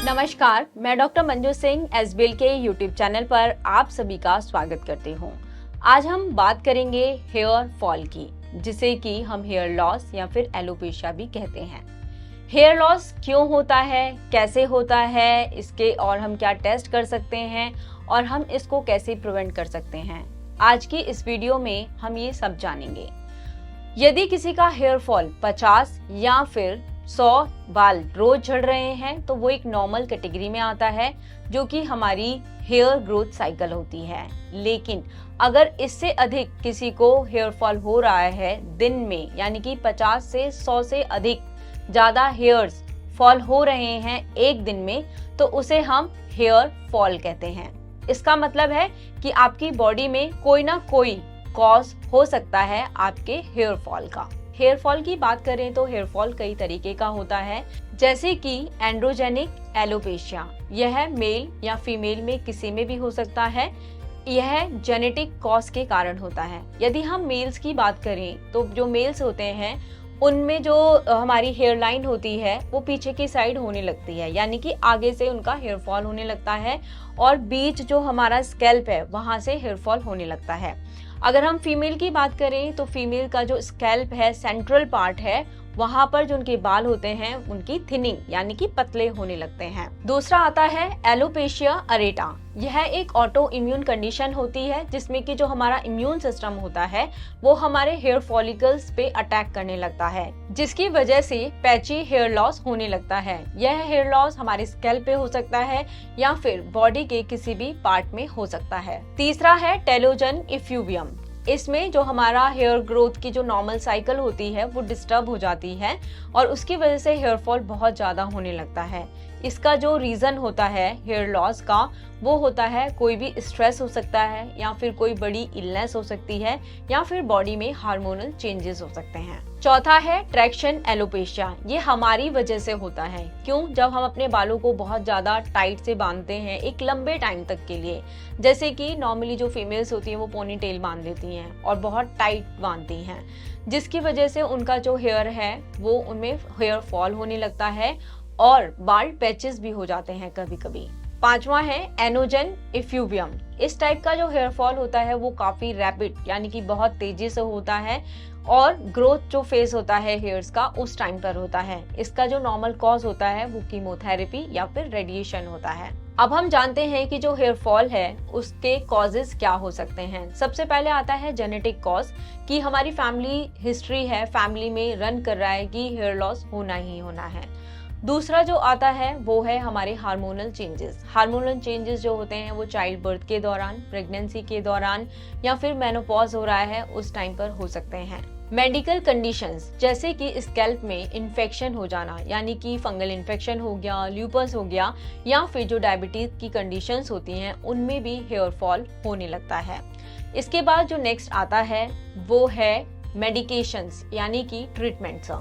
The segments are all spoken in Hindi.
नमस्कार, मैं डॉक्टर मंजू सिंह एसबीएल के यूट्यूब चैनल पर आप सभी का स्वागत करती हूँ। आज हम बात करेंगे हेयर फॉल की, जिसे कि हम हेयर लॉस या फिर एलोपेशिया भी कहते हैं। हेयर लॉस क्यों होता है, कैसे होता है, इसके और हम क्या टेस्ट कर सकते हैं और हम इसको कैसे प्रिवेंट कर सकते हैं। आज की इस वीडियो में हम ये सब जानेंगे। यदि किसी का हेयर फॉल 50 या फिर 100 बाल रोज झड़ रहे हैं तो वो एक नॉर्मल कैटेगरी में आता है, जो कि हमारी हेयर ग्रोथ साइकिल होती है। लेकिन अगर इससे अधिक किसी को हेयर फॉल हो रहा है दिन में, यानी कि 50 से 100 से अधिक ज्यादा हेयर्स फॉल हो रहे हैं एक दिन में, तो उसे हम हेयर फॉल कहते हैं। इसका मतलब है कि आपकी बॉडी में कोई ना कोई कॉज हो सकता है आपके हेयर फॉल का। हेयर फॉल की बात करें तो हेयर फॉल कई तरीके का होता है, जैसे कि एंड्रोजेनिक एलोपेशिया। यह मेल या फीमेल में किसी में भी हो सकता है। यह जेनेटिक कॉज के कारण होता है। यदि हम मेल्स की बात करें तो जो मेल्स होते हैं उनमें जो हमारी हेयर लाइन होती है वो पीछे की साइड होने लगती है, यानी कि आगे से उनका हेयर फॉल होने लगता है और बीच जो हमारा स्कैल्प है वहां से हेयर फॉल होने लगता है। अगर हम फीमेल की बात करें तो फीमेल का जो स्कैल्प है, सेंट्रल पार्ट है, वहां पर जो उनके बाल होते हैं उनकी थिनिंग यानी कि पतले होने लगते हैं। दूसरा आता है एलोपेशिया अरेटा। यह एक ऑटो इम्यून कंडीशन होती है, जिसमें कि जो हमारा इम्यून सिस्टम होता है वो हमारे हेयर फॉलिकल्स पे अटैक करने लगता है, जिसकी वजह से पैची हेयर लॉस होने लगता है। यह हेयर लॉस हमारे स्कैल्प पे हो सकता है या फिर बॉडी के किसी भी पार्ट में हो सकता है। तीसरा है टेलोजन इफ्यूवियम। इसमें जो हमारा हेयर ग्रोथ की जो नॉर्मल साइकिल होती है वो डिस्टर्ब हो जाती है और उसकी वजह से हेयर फॉल बहुत ज्यादा होने लगता है। इसका जो रीजन होता है हेयर लॉस का वो होता है कोई भी स्ट्रेस हो सकता है, या फिर कोई बड़ी इलनेस हो सकती है, या फिर बॉडी में हार्मोनल चेंजेस हो सकते हैं। चौथा है ट्रैक्शन एलोपेशिया। ये हमारी वजह से होता है। क्यों? जब हम अपने बालों को बहुत ज्यादा टाइट से बांधते हैं एक लंबे टाइम तक के लिए, जैसे कि नॉर्मली जो फीमेल्स होती हैं वो पोनी टेल बांध लेती हैं और बहुत टाइट बांधती हैं, जिसकी वजह से उनका जो हेयर है वो उनमें हेयर फॉल होने लगता है और बाल पैचेस भी हो जाते हैं कभी कभी। पांचवा है एनोजन इफ्यूवियम। इस टाइप का जो हेयर फॉल होता है वो काफी रैपिड यानी कि बहुत तेजी से होता है और ग्रोथ जो फेज होता है हेयर्स का उस टाइम पर होता है। इसका जो नॉर्मल कॉज होता है वो कीमोथेरेपी या फिर रेडिएशन होता है। अब हम जानते हैं कि जो हेयर फॉल है उसके कॉजेस क्या हो सकते हैं। सबसे पहले आता है जेनेटिक कॉज, कि हमारी फैमिली हिस्ट्री है, फैमिली में रन कर रहा है कि हेयर लॉस होना ही होना है। दूसरा जो आता है वो है हमारे हार्मोनल चेंजेस। हार्मोनल चेंजेस जो होते हैं वो चाइल्ड बर्थ के दौरान, प्रेगनेंसी के दौरान या फिर मेनोपॉज हो रहा है उस टाइम पर हो सकते हैं। मेडिकल कंडीशंस जैसे कि स्कैल्प में इन्फेक्शन हो जाना, यानी कि फंगल इन्फेक्शन हो गया, ल्यूपस हो गया, या फिर जो डायबिटीज की कंडीशंस होती हैं उनमें भी हेयर फॉल होने लगता है। इसके बाद जो नेक्स्ट आता है वो है मेडिकेशंस यानी कि ट्रीटमेंट्स,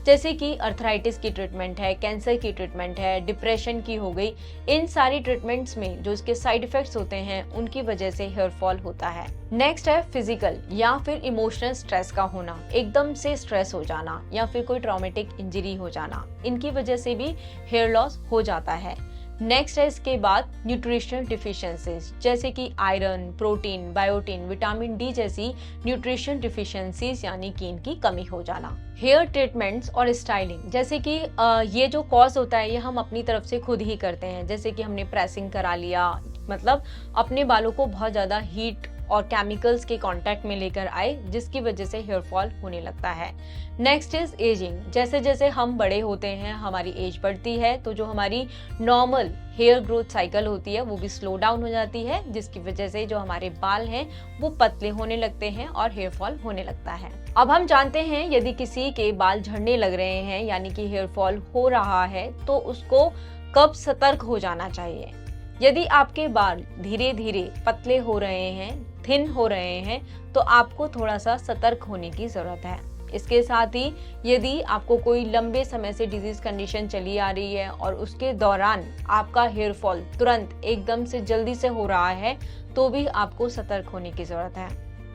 जैसे कि अर्थराइटिस की ट्रीटमेंट है, कैंसर की ट्रीटमेंट है, डिप्रेशन की हो गई। इन सारी ट्रीटमेंट्स में जो इसके साइड इफेक्ट्स होते हैं उनकी वजह से हेयर फॉल होता है। नेक्स्ट है फिजिकल या फिर इमोशनल स्ट्रेस का होना, एकदम से स्ट्रेस हो जाना या फिर कोई ट्रॉमेटिक इंजरी हो जाना, इनकी वजह से भी हेयर लॉस हो जाता है। नेक्स्ट है इसके बाद न्यूट्रिशनल डिफिशियंसीज, जैसे कि iron, protein, biotin, vitamin D जैसी न्यूट्रिशन डिफिशियंसीज यानी कि इनकी कमी हो जाना। हेयर ट्रीटमेंट्स और स्टाइलिंग, जैसे कि ये जो कॉज होता है ये हम अपनी तरफ से खुद ही करते हैं, जैसे कि हमने प्रेसिंग करा लिया, मतलब अपने बालों को बहुत ज्यादा हीट और केमिकल्स के कांटेक्ट में लेकर आए, जिसकी वजह से हेयर फॉल होने लगता है। Next is ageing. जैसे जैसे हम बड़े होते हैं, हमारी एज बढ़ती है, तो जो हमारी नॉर्मल हेयर ग्रोथ साइकिल होती है वो भी स्लो डाउन हो जाती है, जिसकी वजह से जो हमारे बाल हैं वो पतले होने लगते हैं और हेयर फॉल होने लगता है। अब हम जानते हैं यदि किसी के बाल झड़ने लग रहे हैं यानी कि हेयर फॉल हो रहा है तो उसको कब सतर्क हो जाना चाहिए। यदि आपके बाल धीरे धीरे पतले हो रहे हैं, थिन हो रहे हैं, तो आपको थोड़ा सा सतर्क होने की जरूरत है। इसके साथ ही यदि आपको कोई लंबे समय से डिजीज कंडीशन चली आ रही है और उसके दौरान आपका हेयर फॉल तुरंत एकदम से जल्दी से हो रहा है, तो भी आपको सतर्क होने की जरूरत है।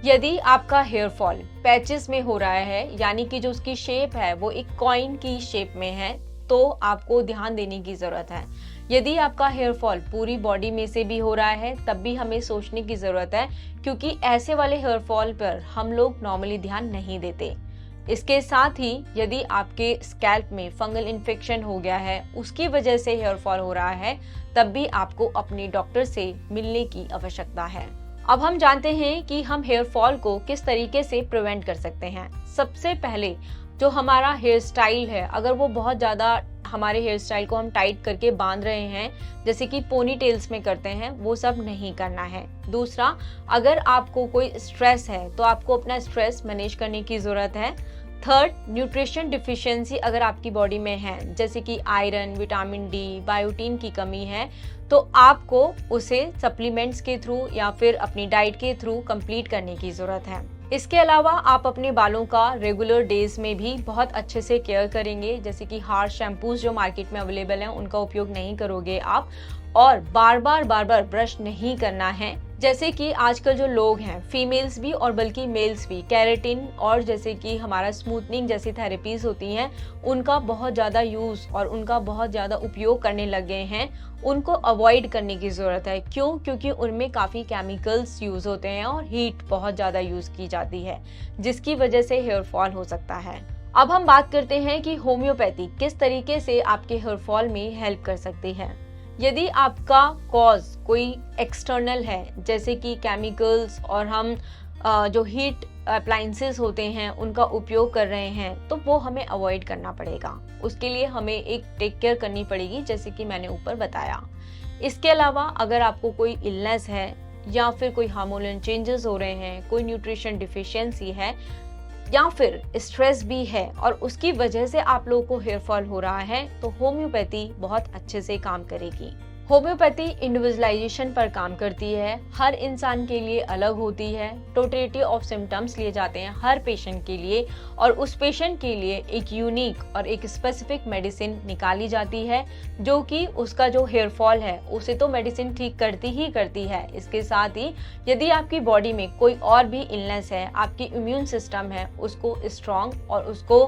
यदि आपका हेयर फॉल पैचेस में हो रहा है, यानी कि जो उसकी शेप है वो एक कॉइन की शेप में है, तो आपको ध्यान देने की जरूरत है। यदि आपका हेयर फॉल पूरी बॉडी में से भी हो रहा है तब भी हमें सोचने की जरूरत है, क्योंकि ऐसे वाले हेयर फॉल पर हम लोग नॉर्मली ध्यान नहीं देते। इसके साथ ही यदि आपके स्कैल्प में फंगल इन्फेक्शन हो गया है, उसकी वजह से हेयर फॉल हो रहा है, तब भी आपको अपने डॉक्टर से मिलने की आवश्यकता है। अब हम जानते हैं कि हम हेयर फॉल को किस तरीके से प्रिवेंट कर सकते हैं। सबसे पहले जो हमारा हेयर स्टाइल है, अगर वो बहुत ज़्यादा हमारे हेयर स्टाइल को हम टाइट करके बांध रहे हैं, जैसे कि पोनी टेल्स में करते हैं, वो सब नहीं करना है। दूसरा, अगर आपको कोई स्ट्रेस है तो आपको अपना स्ट्रेस मैनेज करने की ज़रूरत है। थर्ड, न्यूट्रिशन डिफिशियंसी अगर आपकी बॉडी में है, जैसे कि आयरन, विटामिन डी, बायोटीन की कमी है, तो आपको उसे सप्लीमेंट्स के थ्रू या फिर अपनी डाइट के थ्रू कंप्लीट करने की ज़रूरत है। इसके अलावा आप अपने बालों का रेगुलर डेज में भी बहुत अच्छे से केयर करेंगे, जैसे कि हार्श शैम्पूज जो मार्केट में अवेलेबल हैं उनका उपयोग नहीं करोगे आप, और बार बार ब्रश नहीं करना है। जैसे कि आजकल जो लोग हैं, फीमेल्स भी और बल्कि मेल्स भी, केराटिन और जैसे कि हमारा स्मूथनिंग जैसी थेरेपीज होती हैं, उनका बहुत ज़्यादा यूज़ और उनका बहुत ज़्यादा उपयोग करने लग गए हैं। उनको अवॉइड करने की ज़रूरत है। क्यों? क्योंकि उनमें काफ़ी केमिकल्स यूज़ होते हैं और हीट बहुत ज़्यादा यूज़ की जाती है, जिसकी वजह से हेयर फॉल हो सकता है। अब हम बात करते हैं कि होम्योपैथी किस तरीके से आपके हेयर फॉल में हेल्प कर सकती है। यदि आपका कॉज कोई एक्सटर्नल है, जैसे कि केमिकल्स और हम जो हीट अप्लायंसेस होते हैं उनका उपयोग कर रहे हैं, तो वो हमें अवॉइड करना पड़ेगा। उसके लिए हमें एक टेक केयर करनी पड़ेगी, जैसे कि मैंने ऊपर बताया। इसके अलावा अगर आपको कोई इलनेस है या फिर कोई हार्मोनल चेंजेस हो रहे हैं, कोई न्यूट्रिशन डिफिशियंसी है या फिर स्ट्रेस भी है और उसकी वजह से आप लोगों को हेयर फॉल हो रहा है, तो होम्योपैथी बहुत अच्छे से काम करेगी। होम्योपैथी इंडिविजुअलाइजेशन पर काम करती है, हर इंसान के लिए अलग होती है। टोटलिटी ऑफ सिम्टम्स लिए जाते हैं हर पेशेंट के लिए, और उस पेशेंट के लिए एक यूनिक और एक स्पेसिफिक मेडिसिन निकाली जाती है, जो कि उसका जो हेयर फॉल है उसे तो मेडिसिन ठीक करती ही करती है। इसके साथ ही यदि आपकी बॉडी में कोई और भी इलनेस है, आपकी इम्यून सिस्टम है उसको स्ट्रॉन्ग और उसको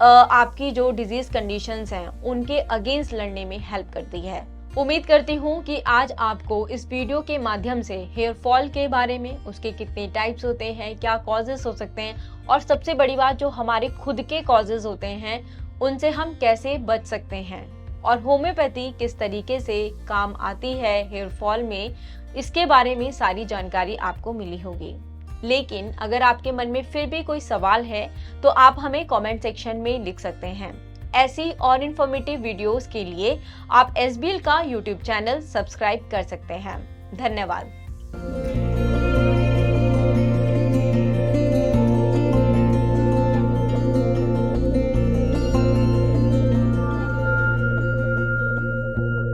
आपकी जो डिजीज कंडीशंस हैं उनके अगेंस्ट लड़ने में हेल्प करती है। उम्मीद करती हूँ कि आज आपको इस वीडियो के माध्यम से हेयर फॉल के बारे में, उसके कितने टाइप्स होते हैं, क्या कॉजेस हो सकते हैं, और सबसे बड़ी बात जो हमारे खुद के कॉजेस होते हैं उनसे हम कैसे बच सकते हैं, और होम्योपैथी किस तरीके से काम आती है हेयर फॉल में, इसके बारे में सारी जानकारी आपको मिली होगी। लेकिन अगर आपके मन में फिर भी कोई सवाल है तो आप हमें कमेंट सेक्शन में लिख सकते हैं। ऐसी और इन्फॉर्मेटिव वीडियोस के लिए आप एसबीएल का यूट्यूब चैनल सब्सक्राइब कर सकते हैं। धन्यवाद।